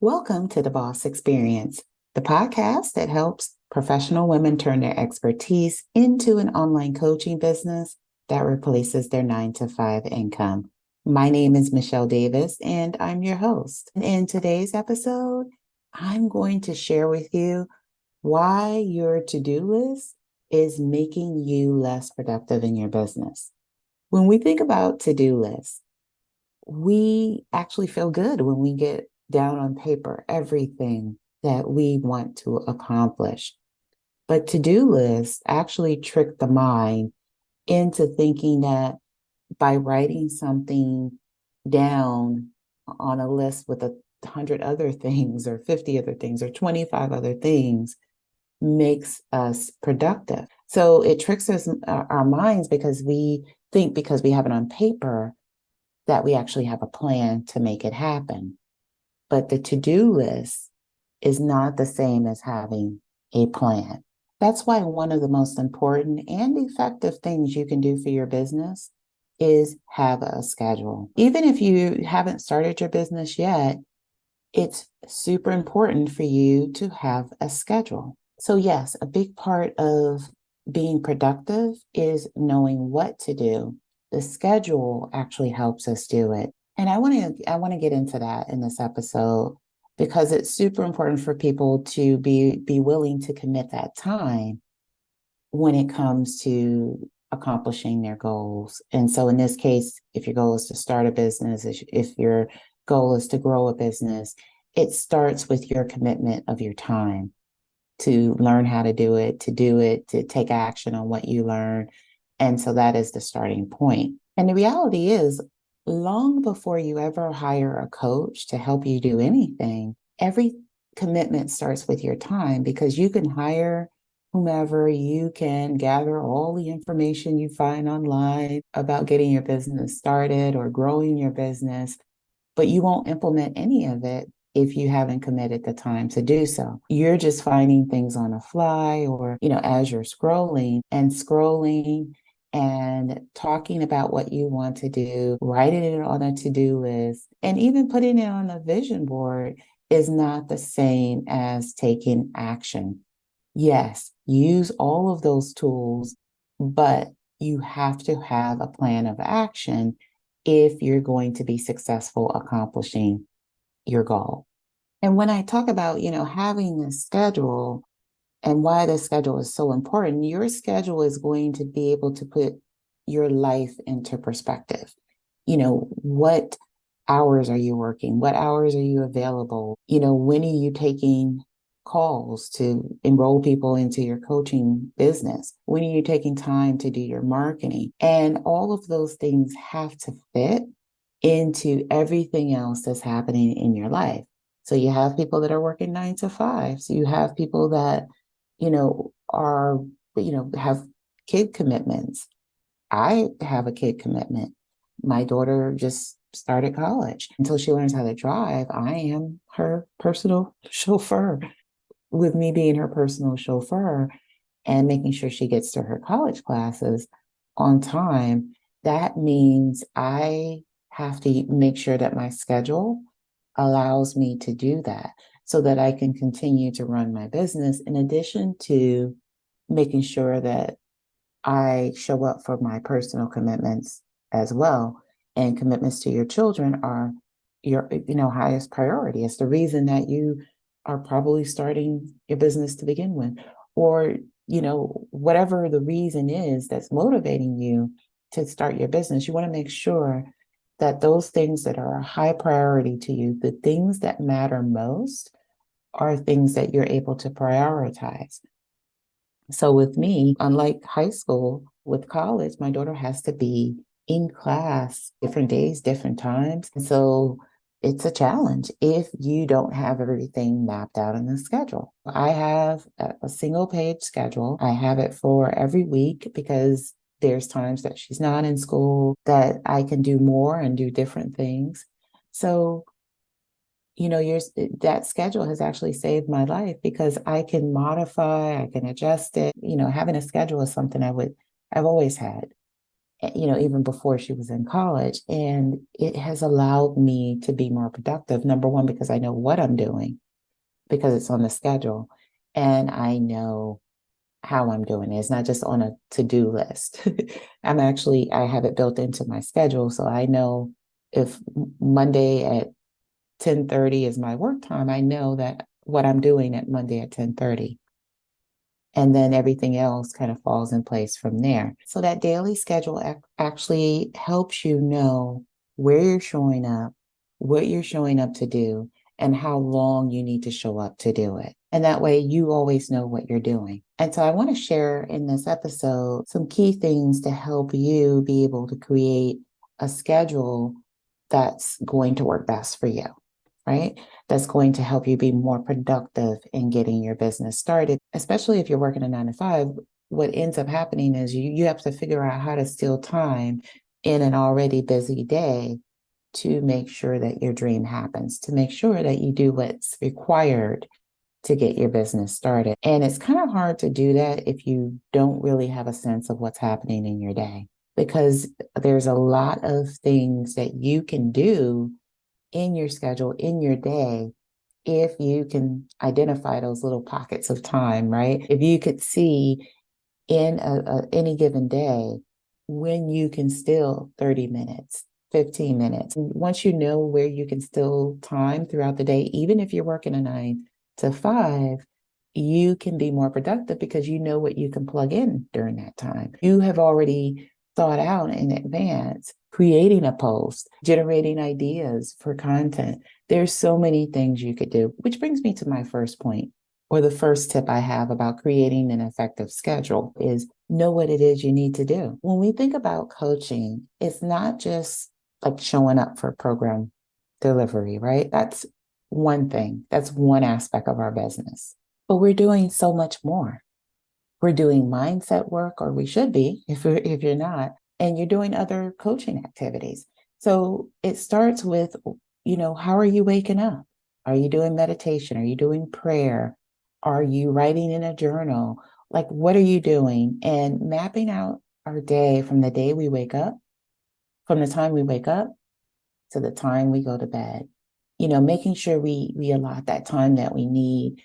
Welcome to the Boss Experience, the podcast that helps professional women turn their expertise into an online coaching business that replaces their 9 to 5 income. My name is Michele Davis, and I'm your host. In today's episode, I'm going to share with you why your to-do list is making you less productive in your business. When we think about to-do lists, we actually feel good when we get down on paper everything that we want to accomplish. But to-do lists actually trick the mind into thinking that by writing something down on a list with 100 other things or 50 other things or 25 other things makes us productive. So it tricks us, our minds, because we think because we have it on paper that we actually have a plan to make it happen. But the to-do list is not the same as having a plan. That's why one of the most important and effective things you can do for your business is have a schedule. Even if you haven't started your business yet, it's super important for you to have a schedule. So yes, a big part of being productive is knowing what to do. The schedule actually helps us do it. And I want to get into that in this episode because it's super important for people to be willing to commit that time when it comes to accomplishing their goals. And so in this case, if your goal is to start a business, if your goal is to grow a business, it starts with your commitment of your time to learn how to do it, to take action on what you learn. And so that is the starting point. And the reality is, long before you ever hire a coach to help you do anything, every commitment starts with your time, because you can hire whomever, you can gather all the information you find online about getting your business started or growing your business, but you won't implement any of it if you haven't committed the time to do so. You're just finding things on a fly or, as you're scrolling and talking about what you want to do, writing it on a to-do list, and even putting it on a vision board is not the same as taking action. Yes, use all of those tools, but you have to have a plan of action if you're going to be successful accomplishing your goal. And when I talk about, having this schedule and why the schedule is so important, your schedule is going to be able to put your life into perspective. What hours are you working? What hours are you available? When are you taking calls to enroll people into your coaching business? When are you taking time to do your marketing? And all of those things have to fit into everything else that's happening in your life. So you have people that are working 9 to 5. So you have people that, have kid commitments. I have a kid commitment. My daughter just started college. Until she learns how to drive, I am her personal chauffeur. With me being her personal chauffeur and making sure she gets to her college classes on time, that means I have to make sure that my schedule allows me to do that so that I can continue to run my business, in addition to making sure that I show up for my personal commitments as well. And commitments to your children are your, highest priority. It's the reason that you are probably starting your business to begin with, or, whatever the reason is that's motivating you to start your business. You want to make sure that those things that are a high priority to you, the things that matter most, are things that you're able to prioritize. So with me, unlike high school, with college, my daughter has to be in class different days, different times. So it's a challenge if you don't have everything mapped out in the schedule. I have a single page schedule. I have it for every week because there's times that she's not in school that I can do more and do different things. So that schedule has actually saved my life because I can modify, I can adjust it. Having a schedule is something I've always had. even before she was in college. And it has allowed me to be more productive. Number one, because I know what I'm doing, because it's on the schedule, and I know how I'm doing it. It's not just on a to-do list. I have it built into my schedule. So I know if Monday at 10:30 is my work time, I know that what I'm doing at Monday at 10:30. And then everything else kind of falls in place from there. So that daily schedule actually helps you know where you're showing up, what you're showing up to do, and how long you need to show up to do it. And that way you always know what you're doing. And so I want to share in this episode some key things to help you be able to create a schedule that's going to work best for you, right? That's going to help you be more productive in getting your business started, especially if you're working a 9 to 5. What ends up happening is you have to figure out how to steal time in an already busy day to make sure that your dream happens, to make sure that you do what's required to get your business started. And it's kind of hard to do that if you don't really have a sense of what's happening in your day, because there's a lot of things that you can do in your schedule, in your day, if you can identify those little pockets of time, right? If you could see in any given day when you can still 30 minutes, 15 minutes. Once you know where you can still time throughout the day, even if you're working a 9 to 5, you can be more productive because you know what you can plug in during that time. You have already thought out in advance, creating a post, generating ideas for content. There's so many things you could do, which brings me to my first point, or the first tip I have about creating an effective schedule is know what it is you need to do. When we think about coaching, it's not just like showing up for program delivery, right? That's one thing. That's one aspect of our business. But we're doing so much more. We're doing mindset work, or we should be if you're not, and you're doing other coaching activities. So it starts with, how are you waking up? Are you doing meditation? Are you doing prayer? Are you writing in a journal? Like, what are you doing? And mapping out our day from the day we wake up, from the time we wake up to the time we go to bed. Making sure we allot that time that we need,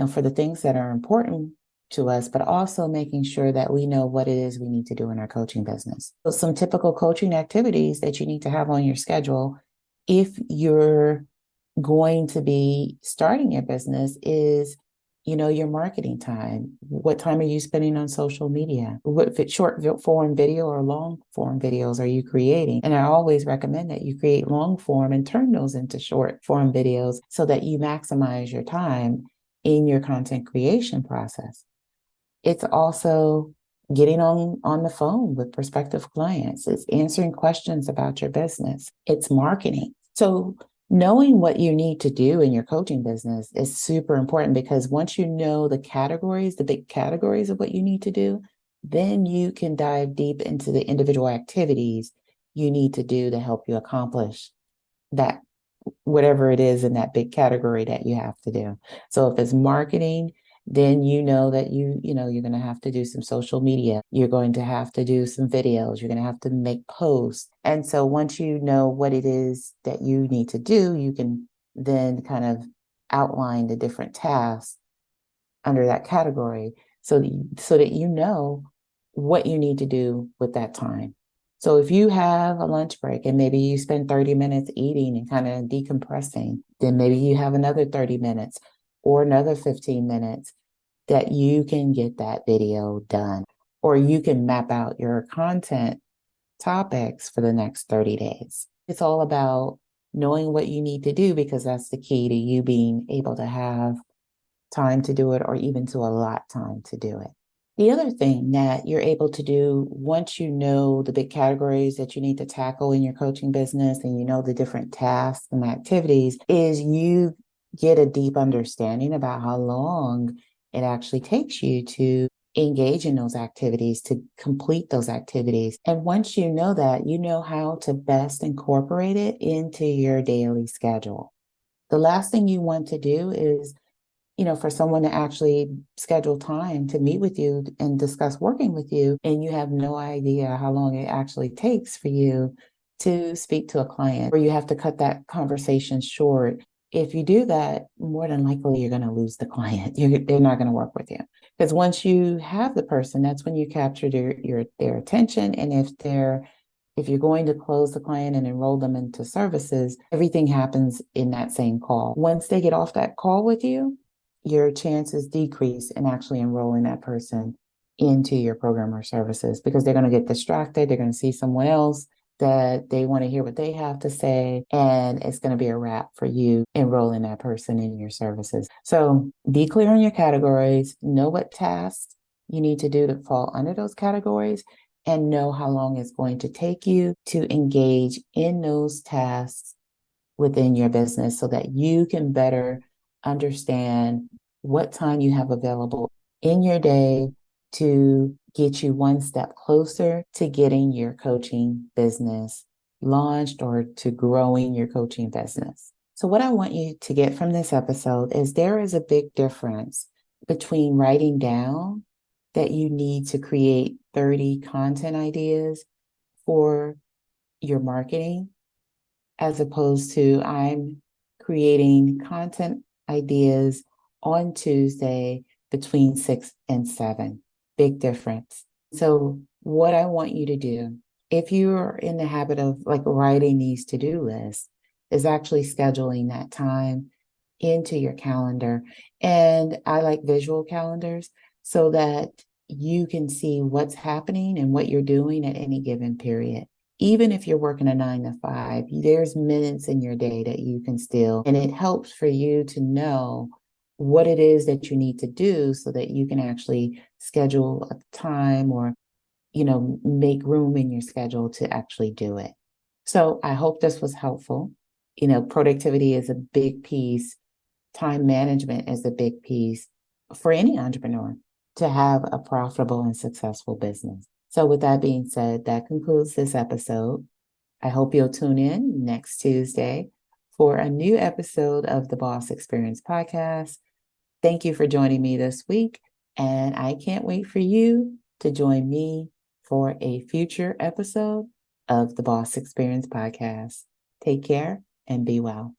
for the things that are important to us, but also making sure that we know what it is we need to do in our coaching business. So some typical coaching activities that you need to have on your schedule if you're going to be starting your business is, your marketing time. What time are you spending on social media? What short form video or long form videos are you creating? And I always recommend that you create long form and turn those into short form videos so that you maximize your time in your content creation process. It's also getting on the phone with prospective clients. It's answering questions about your business. It's marketing. So knowing what you need to do in your coaching business is super important, because once you know the categories, the big categories of what you need to do, then you can dive deep into the individual activities you need to do to help you accomplish that, whatever it is in that big category that you have to do. So if it's marketing, then you know that you're going to have to do some social media. You're going to have to do some videos. You're going to have to make posts. And so once you know what it is that you need to do, you can then kind of outline the different tasks under that category so that you know what you need to do with that time. So if you have a lunch break and maybe you spend 30 minutes eating and kind of decompressing, then maybe you have another 30 minutes or another 15 minutes that you can get that video done, or you can map out your content topics for the next 30 days. It's all about knowing what you need to do, because that's the key to you being able to have time to do it, or even to allot time to do it. The other thing that you're able to do once you know the big categories that you need to tackle in your coaching business, and you know the different tasks and activities, is you get a deep understanding about how long it actually takes you to engage in those activities, to complete those activities. And once you know that, you know how to best incorporate it into your daily schedule. The last thing you want to do is for someone to actually schedule time to meet with you and discuss working with you, and you have no idea how long it actually takes for you to speak to a client, or you have to cut that conversation short. If you do that, more than likely you're going to lose the client. They're not going to work with you, because once you have the person, that's when you capture their attention. And if you're going to close the client and enroll them into services, everything happens in that same call. Once they get off that call with you, your chances decrease in actually enrolling that person into your program or services, because they're going to get distracted. They're going to see someone else that they want to hear what they have to say, and it's going to be a wrap for you enrolling that person in your services. So be clear on your categories, know what tasks you need to do to fall under those categories, and know how long it's going to take you to engage in those tasks within your business, so that you can better understand what time you have available in your day to get you one step closer to getting your coaching business launched, or to growing your coaching business. So what I want you to get from this episode is there is a big difference between writing down that you need to create 30 content ideas for your marketing, as opposed to I'm creating content ideas on Tuesday between 6 and 7. Big difference. So what I want you to do, if you're in the habit of like writing these to-do lists, is actually scheduling that time into your calendar. And I like visual calendars, so that you can see what's happening and what you're doing at any given period. Even if you're working a 9 to 5, there's minutes in your day that you can still, and it helps for you to know what it is that you need to do, so that you can actually schedule a time, or, make room in your schedule to actually do it. So I hope this was helpful. Productivity is a big piece. Time management is a big piece for any entrepreneur to have a profitable and successful business. So with that being said, that concludes this episode. I hope you'll tune in next Tuesday for a new episode of the Boss Experience podcast. Thank you for joining me this week, and I can't wait for you to join me for a future episode of the Boss Experience podcast. Take care and be well.